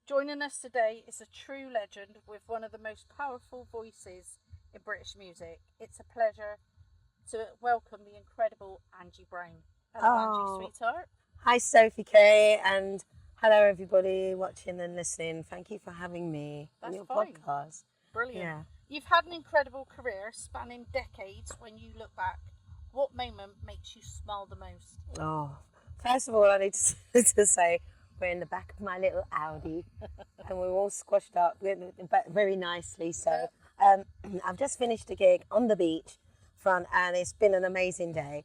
Joining us today is a true legend with one of the most powerful voices in British music. It's a pleasure to welcome the incredible Angie Brown. Hello, Oh, Angie, sweetheart. hi Sophie Kay, and hello everybody watching and listening. Thank you for having me on That's your fine. podcast. Brilliant. Yeah. You've had an incredible career spanning decades. When you look back, what moment makes you smile the most? Oh, first of all, I need to, to say we're in the back of my little Audi, and we're all squashed up very nicely. So, um, I've just finished a gig on the beach front, and it's been an amazing day.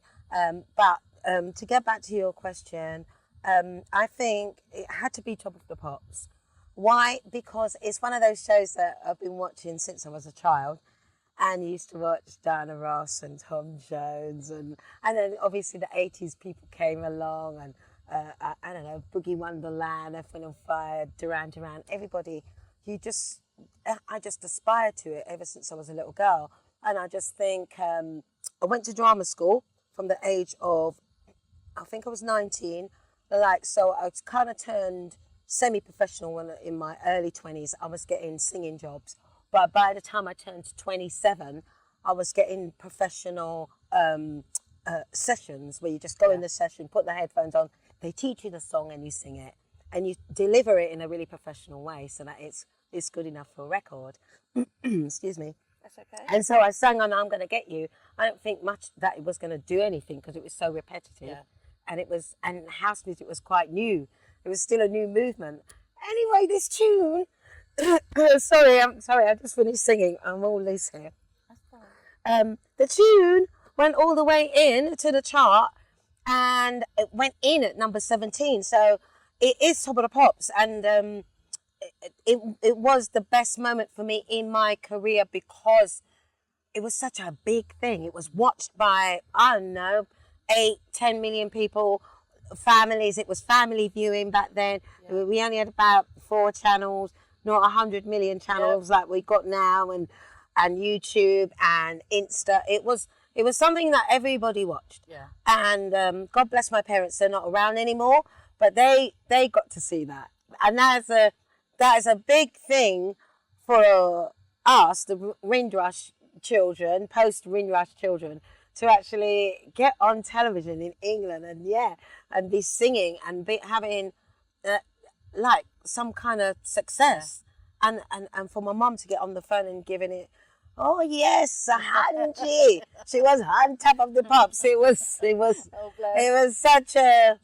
But to get back to your question, I think it had to be Top of the Pops. Why? Because it's one of those shows that I've been watching since I was a child, and used to watch Diana Ross and Tom Jones, and then obviously the 80s people came along, and I don't know, Boogie Wonderland, Earth, Wind and Fire, Duran Duran, everybody. I just aspired to it ever since I was a little girl. And I just think I went to drama school from the age of, I think I was 19. So I kind of turned semi-professional when in my early 20s. I was getting singing jobs. But by the time I turned 27, I was getting professional sessions where you just go in the session, put the headphones on, they teach you the song and you sing it. And you deliver it in a really professional way so that it's good enough for a record. Excuse me. That's okay. And so I sang on I'm Gonna Get You. I don't think much that it was going to do anything because it was so repetitive. Yeah. And house music was quite new. It was still a new movement. Anyway, this tune. sorry, I'm just finished singing. I'm all loose here. That's fine. The tune went all the way in to the chart, and it went in at number 17. So it is Top of the Pops, and it was the best moment for me in my career because it was such a big thing. It was watched by, I don't know, 8-10 million people, families. It was family viewing back then. Yeah. We only had about 4 channels, not 100 million channels like we got now, and YouTube and Insta. It was something that everybody watched. Yeah. And God bless my parents, they're not around anymore, but they got to see that. And that is a big thing for us, the Windrush children, post-Windrush children, to actually get on television in England and be singing and be having like some kind of success. And for my mum to get on the phone and giving it, oh yes, Angie. She was on Top of the Pops. It was Oh, bless. it was such a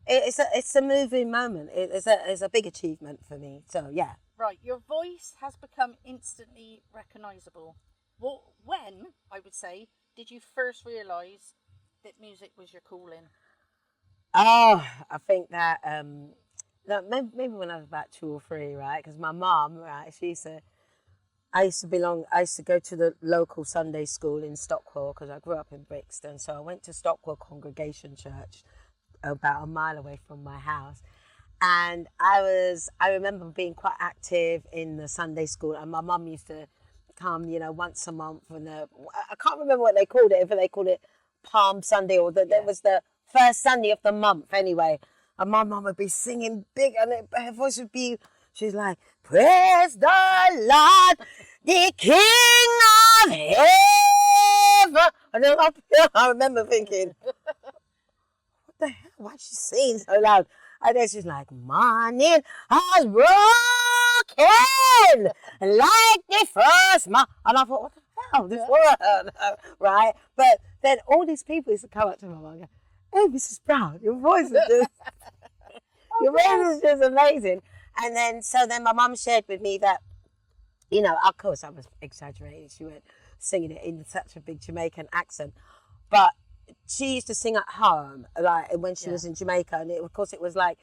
it's a moving moment. It's a big achievement for me. So yeah. Right, your voice has become instantly recognisable. When, I would say, did you first realise that music was your calling? Oh, I think that maybe when I was about 2 or 3, right? Because my mom, right, I used to go to the local Sunday school in Stockwell because I grew up in Brixton. So I went to Stockwell Congregation Church about a mile away from my house. And I remember being quite active in the Sunday school, and my mum used to come, once a month, and I can't remember what they called it, if they called it Palm Sunday or that was the first Sunday of the month anyway. And my mum would be singing big, and her voice would be, she's like, praise the Lord, the King of Heaven. And then I remember thinking, what the hell? Why is she singing so loud? And then she's like, morning has broken like the first month. And I thought, what the hell? This woman, right? But then all these people used to come up to my mum and go, oh, Mrs. Brown, your voice is just, your voice is just amazing. And then, my mum shared with me that, of course I was exaggerating. She went singing it in such a big Jamaican accent. But she used to sing at home, like when she was in Jamaica, and of course it was the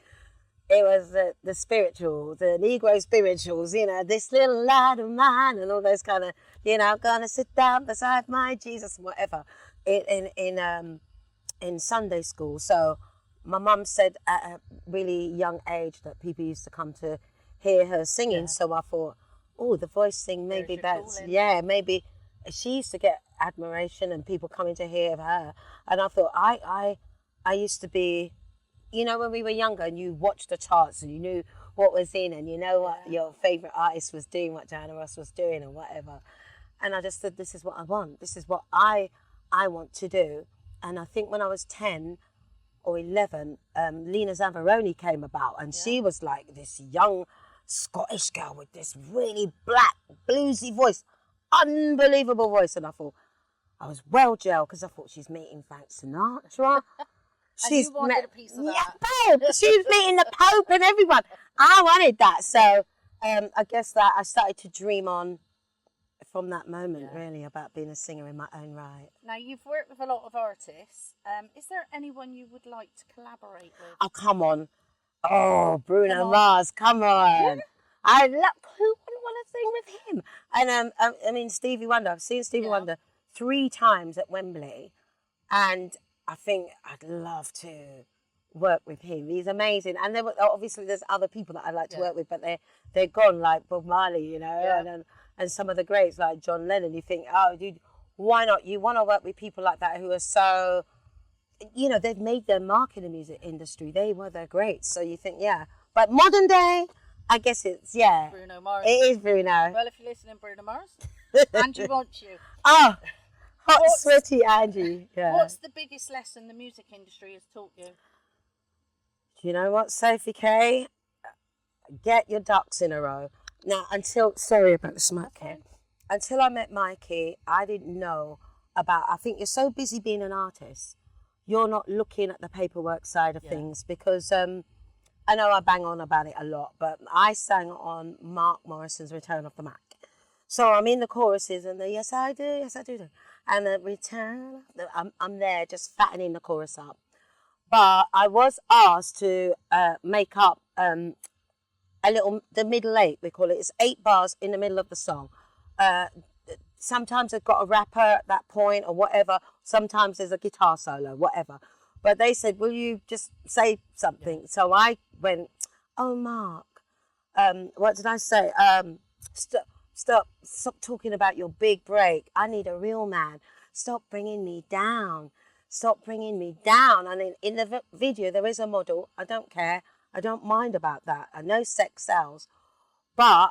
spiritual, the Negro spirituals, this little light of mine, and all those kind of, I'm gonna sit down beside my Jesus and whatever, in Sunday school. So my mum said at a really young age that people used to come to hear her singing. So I thought, oh, the voice thing, maybe that's maybe she used to get admiration and people coming to hear of her. And I thought, I used to be, when we were younger and you watched the charts and you knew what was in, and you know what Yeah. your favourite artist was doing, what Diana Ross was doing, and whatever. And I just said, this is what I want. This is what I want to do. And I think when I was 10 or 11, Lena Zamoroni came about, and she was like this young Scottish girl with this really black, bluesy voice, unbelievable voice. And I thought, I was well gelled because I thought she's meeting Frank Sinatra. And you wanted a piece of that. Yeah, babe, she was meeting the Pope and everyone. I wanted that. So I guess that I started to dream on from that moment, really, about being a singer in my own right. Now, you've worked with a lot of artists. Is there anyone you would like to collaborate with? Oh, come on. Oh, Bruno Come on. Mars, come on. I love, who wouldn't want to sing with him? And I mean, Stevie Wonder. I've seen Stevie Wonder 3 times at Wembley, and I think I'd love to work with him. He's amazing. And there were, obviously there's other people that I'd like to work with, but they're gone, like Bob Marley, you know, and some of the greats like John Lennon. You think, oh, dude, why not? You want to work with people like that who are so, you know, they've made their mark in the music industry. They were the greats. So you think, yeah. But modern day, I guess it's, Bruno Mars. It is Bruno. Well, if you're listening, Bruno Mars, Angie wants you. Oh, hot, sweaty Angie. Yeah. What's the biggest lesson the music industry has taught you? Do you know what, Sophie K? Get your ducks in a row. Now, sorry about the smack here. Until I met Mikey, I didn't know about, I think you're so busy being an artist, you're not looking at the paperwork side of things, because I know I bang on about it a lot, but I sang on Mark Morrison's Return of the Mac. So I'm in the choruses and the yes I do. And the return, I'm there just fattening the chorus up. But I was asked to make up the middle 8, we call it. It's 8 bars in the middle of the song. Sometimes they've got a rapper at that point or whatever. Sometimes there's a guitar solo, whatever. But they said, will you just say something? So I went, oh, Mark, what did I say? Stop talking about your big break. I need a real man. Stop bringing me down. Stop bringing me down. And in the video, there is a model. I don't care. I don't mind about that. I know sex sells. But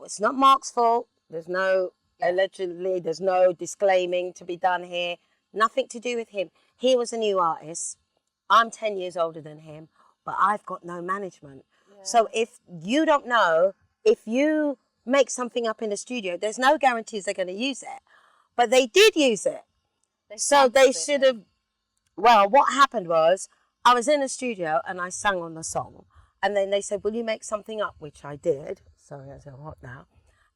it's not Mark's fault. There's no, allegedly, there's no disclaiming to be done here. Nothing to do with him. He was a new artist. I'm 10 years older than him, but I've got no management. Yeah. So if you don't know, if you make something up in the studio, there's no guarantees they're going to use it. But they did use it. So they should have, well, what happened was, I was in the studio and I sang on the song. And then they said, will you make something up? Which I did. Sorry, I said, what now?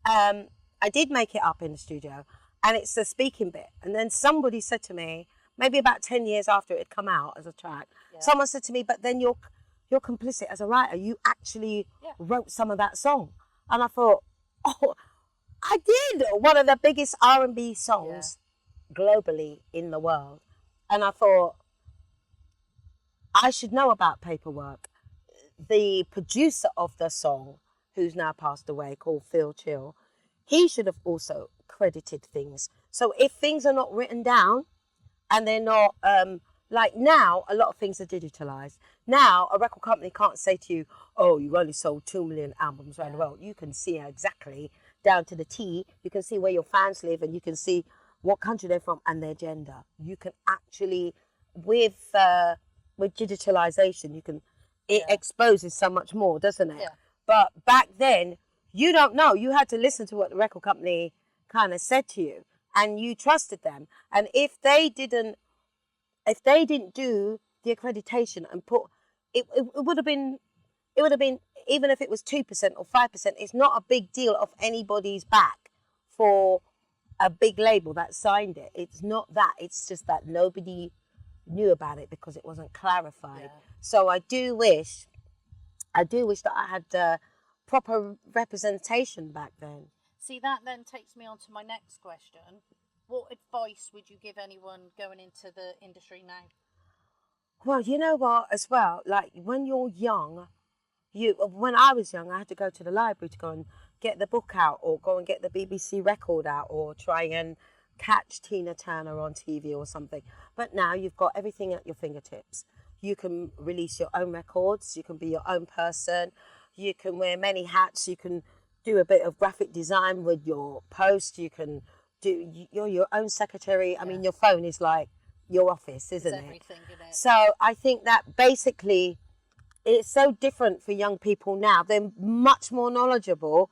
I did make it up in the studio. And it's the speaking bit. And then somebody said to me, maybe about 10 years after it had come out as a track, someone said to me, but then you're complicit as a writer. You actually wrote some of that song. And I thought, oh, I did. One of the biggest R&B songs globally in the world. And I thought, I should know about paperwork. The producer of the song, who's now passed away, called Phil Chill, he should have also credited things. So if things are not written down and they're not, like now, a lot of things are digitalized. Now, a record company can't say to you, oh, you only sold 2 million albums around the world. You can see exactly down to the T. You can see where your fans live and you can see what country they're from and their gender. You can actually, with digitalization, it exposes so much more, doesn't it? Yeah. But back then, you don't know. You had to listen to what the record company kind of said to you, and you trusted them. And if they didn't do the accreditation and put it would have been even if it was 2% or 5%, it's not a big deal off anybody's back for a big label that signed it. It's not that. It's just that nobody knew about it because it wasn't clarified. Yeah. So I do wish that I had proper representation back then. See, that then takes me on to my next question. What advice would you give anyone going into the industry now? Well, you know what, as well, like when you're young, when I was young, I had to go to the library to go and get the book out or go and get the BBC record out or try and catch Tina Turner on TV or something. But now you've got everything at your fingertips. You can release your own records. You can be your own person. You can wear many hats. You can do a bit of graphic design with your post. You can you're your own secretary. I mean, your phone is like your office, isn't it? Everything, isn't it? So I think that basically it's so different for young people now. They're much more knowledgeable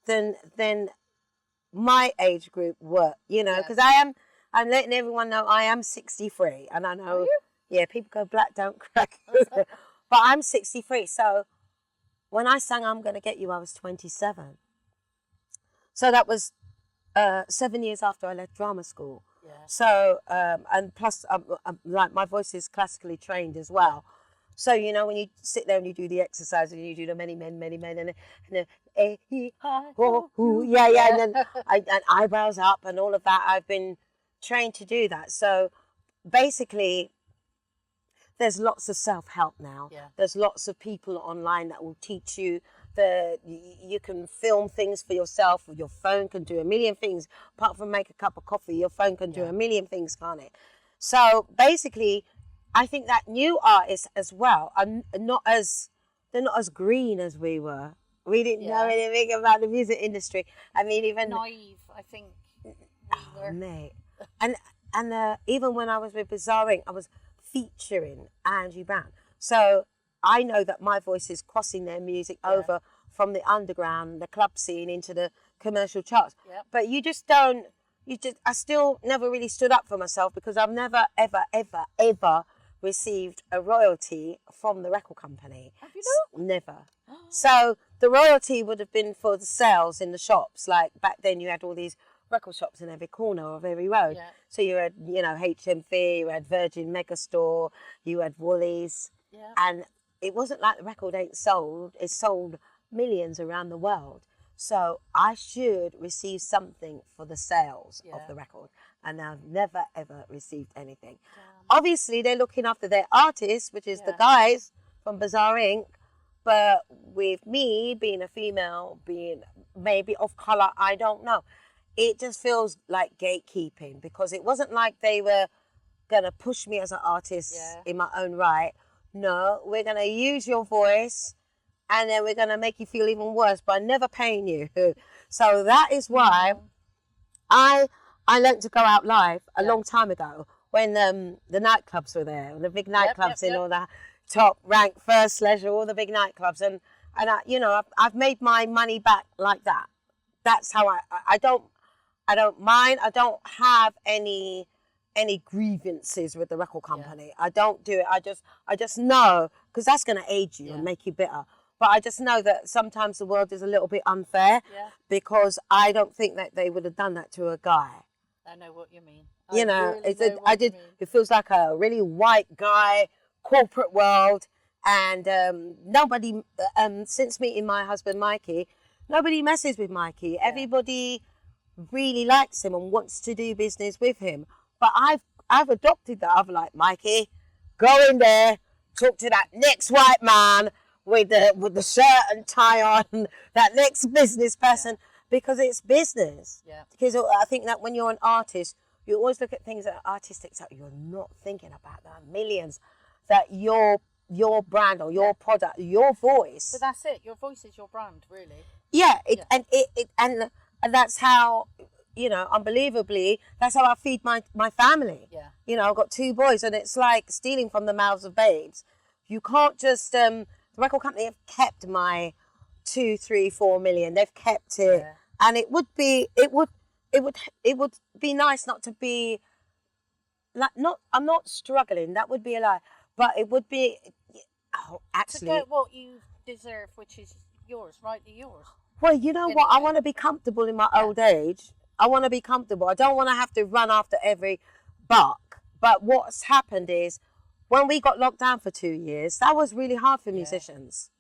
than my age group were, you know, because I'm letting everyone know I am 63, and I know, people go black don't crack, but I'm 63. So when I sang I'm Gonna Get You, I was 27. So that was 7 years after I left drama school. Yeah. So and plus, like, my voice is classically trained as well. So, you know, when you sit there and you do the exercise and you do the many men, and the and then and eyebrows up and all of that, I've been trained to do that. So basically, there's lots of self-help now. Yeah. There's lots of people online that will teach you that you can film things for yourself. Your phone can do a million things. Apart from make a cup of coffee, your phone can do a million things, can't it? So basically, I think that new artists as well are not as green as we were. We didn't know anything about the music industry. I mean, even naive, I think. Mate, and even when I was with Bizarre Inc., I was featuring Angie Brown. So I know that my voice is crossing their music over from the underground, the club scene, into the commercial charts. Yep. But you just don't. I still never really stood up for myself because I've never, ever, ever, ever received a royalty from the record company. Have you not? Never. So the royalty would have been for the sales in the shops. Like back then, you had all these record shops in every corner of every road. Yeah. So you had, you know, HMV, you had Virgin Megastore, you had Woolies, and it wasn't like the record ain't sold. It sold millions around the world. So I should receive something for the sales of the record. And I've never, ever received anything. Obviously, they're looking after their artists, which is the guys from Bizarre Inc. But with me being a female, being maybe of colour, I don't know. It just feels like gatekeeping, because it wasn't like they were going to push me as an artist in my own right. No, we're going to use your voice, and then we're going to make you feel even worse by never paying you. So that is why I learned to go out live a long time ago, when the nightclubs were there, the big nightclubs in all the top rank, First Leisure, all the big nightclubs, and I, you know, I've made my money back like that. That's how I don't mind. I don't have any grievances with the record company. I don't do it. I just know, because that's going to age you and make you bitter. But I just know that sometimes the world is a little bit unfair, because I don't think that they would have done that to a guy. I know what you mean. You know, it feels like a really white guy, corporate world, and nobody, since meeting my husband Mikey, nobody messes with Mikey. Everybody really likes him and wants to do business with him. But I've adopted that. I'm like, Mikey, go in there, talk to that next white man with the shirt and tie on, that next business person, because it's business. Yeah. Because I think that when you're an artist, you always look at things that are artistic, so you're not thinking about the millions that your brand or your product, your voice. But that's it. Your voice is your brand, really. Yeah, and that's how, you know, unbelievably, that's how I feed my family. Yeah. You know, I've got 2 boys, and it's like stealing from the mouths of babes. You can't just the record company have kept my 2, 3, 4 million. They've kept it, and it would be nice not to be like, I'm not struggling. That would be a lie, but it would be actually to get what you deserve, which is yours, rightly yours. Well, you know what? I want to be comfortable in my old age. I want to be comfortable. I don't want to have to run after every buck. But what's happened is, when we got locked down for 2 years, that was really hard for musicians.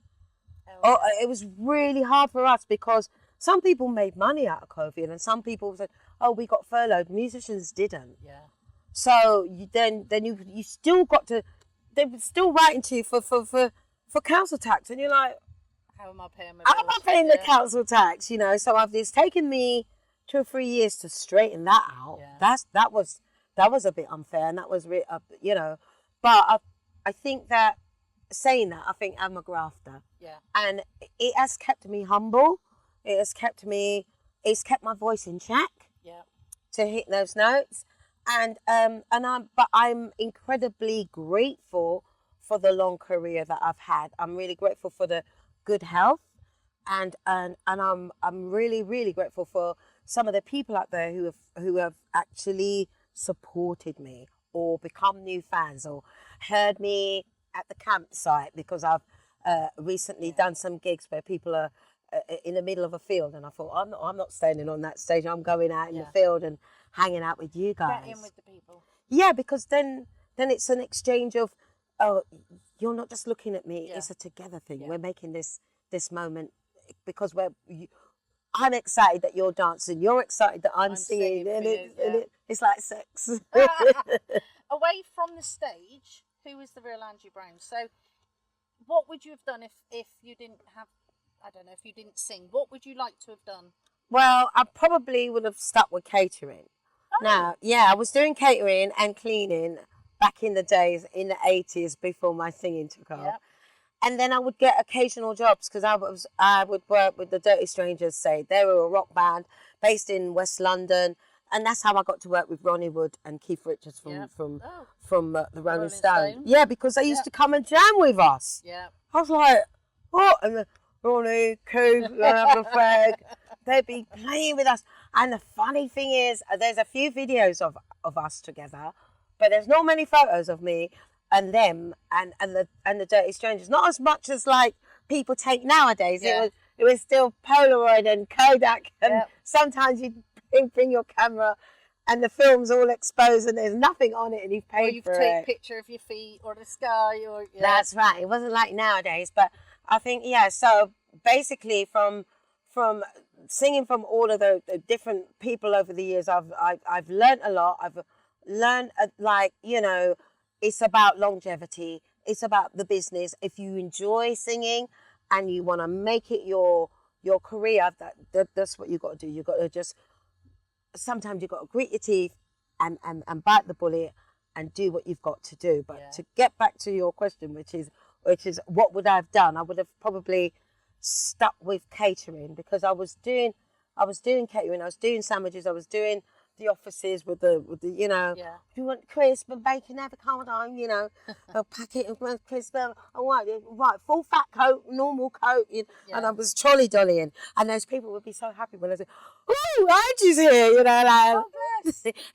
It was really hard for us, because some people made money out of COVID, and some people said, "Oh, we got furloughed." Musicians didn't. Yeah. So you still got to. They were still writing to you for council tax, and you're like, how am I paying my bills? How am I paying the council tax? You know, so it's taken me 2 or 3 years to straighten that out. Yeah. That was a bit unfair, and that was you know, but I think that saying that, I think I'm a grafter. Yeah. And it has kept me humble. It's kept my voice in check. Yeah. To hit those notes. And I'm incredibly grateful for the long career that I've had. I'm really grateful for the good health, and I'm really, really grateful for some of the people out there who have actually supported me or become new fans or heard me at the campsite, because I've recently done some gigs where people are in the middle of a field, and I thought, I'm not standing on that stage. I'm going out in the field and hanging out with you guys. Get in with the people. Yeah, because then it's an exchange of, oh, you're not just looking at me. Yeah. It's a together thing. Yeah. We're making this moment because I'm excited that you're dancing. You're excited that I'm singing. And it's like sex. Away from the stage, who is the real Angie Brown? So what would you have done if you didn't have, I don't know, if you didn't sing? What would you like to have done? Well, I probably would have stuck with catering. Oh. Now, I was doing catering and cleaning back in the days, in the 80s, before my singing took off. Yep. And then I would get occasional jobs, because I would work with the Dirty Strangers. Say they were a rock band based in West London, and that's how I got to work with Ronnie Wood and Keith Richards from the Rolling Stones. Yeah, because they used to come and jam with us. Yeah. I was like, what? And Ronnie, Keith, the fag, they'd be playing with us. And the funny thing is, there's a few videos of us together, but there's not many photos of me and them and the Dirty Strangers. Not as much as like people take nowadays. Yeah. It was still Polaroid and Kodak, and sometimes you bring your camera and the film's all exposed and there's nothing on it, and you've paid for it. Or you take a picture of your feet or the sky or. Yeah. That's right. It wasn't like nowadays, but I think so basically from singing from all of the different people over the years, I've learned a lot. I've learned it's about longevity. It's about the business. If you enjoy singing and you want to make it your career, that's what you got to do. You got to just, sometimes you got to grit your teeth and bite the bullet and do what you've got to do. But to get back to your question, which is what would I have done? I would have probably stuck with catering, because I was doing catering. I was doing sandwiches. I was doing the offices with the if you want crisp and bacon avocado, a packet of crisp, right, full fat coat, normal coat, and I was trolley dollying, and those people would be so happy when I said, "Oh, Angie's here,"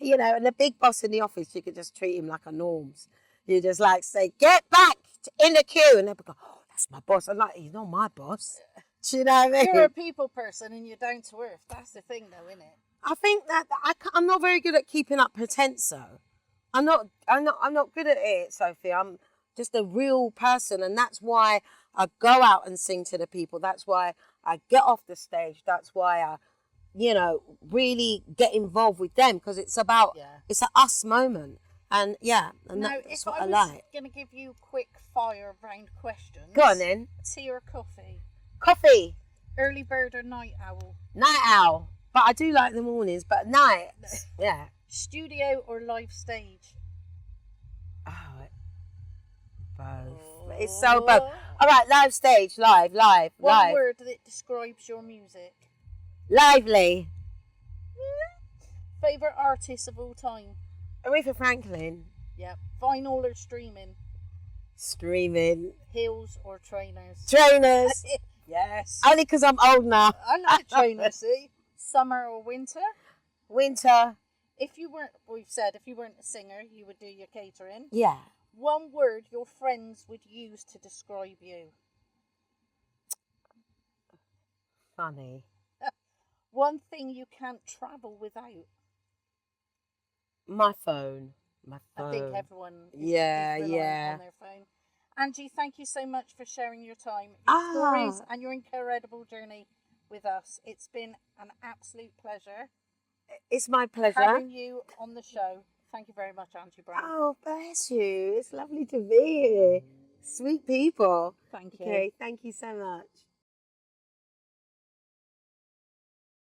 and the big boss in the office, you could just treat him like a norms. You just like say, "Get back in the queue," and they'd go, "Oh, that's my boss." I'm like, "He's not my boss." Do you know what I mean? You're a people person and you're down to earth. That's the thing, though, isn't it? I think that I'm not very good at keeping up pretense, though. I'm not good at it, Sophie. I'm just a real person, and that's why I go out and sing to the people. That's why I get off the stage. That's why I, really get involved with them, because it's about it's an us moment, and that's what I like. If I was going to give you quick fire round questions, go on then. Tea or coffee? Coffee. Early bird or night owl? Night owl. But I do like the mornings, but night, yeah. Studio or live stage? Oh, both. It's so both. All right, live stage, live. One word that describes your music? Lively. Favourite artist of all time? Aretha Franklin. Yep. Vinyl or streaming? Streaming. Heels or trainers? Trainers. Yes. Only because I'm old now. I'm not a trainer, see? Summer or winter? Winter. If you weren't a singer, you would do your catering. Yeah. One word your friends would use to describe you? Funny. One thing you can't travel without? My phone. I think everyone is on their phone. Angie, thank you so much for sharing your time, your stories, and your incredible journey with us. It's been an absolute pleasure. It's my pleasure having you on the show. Thank you very much, Angie Brown. Oh, bless you. It's lovely to be here. Sweet people. Thank you. Okay, thank you so much.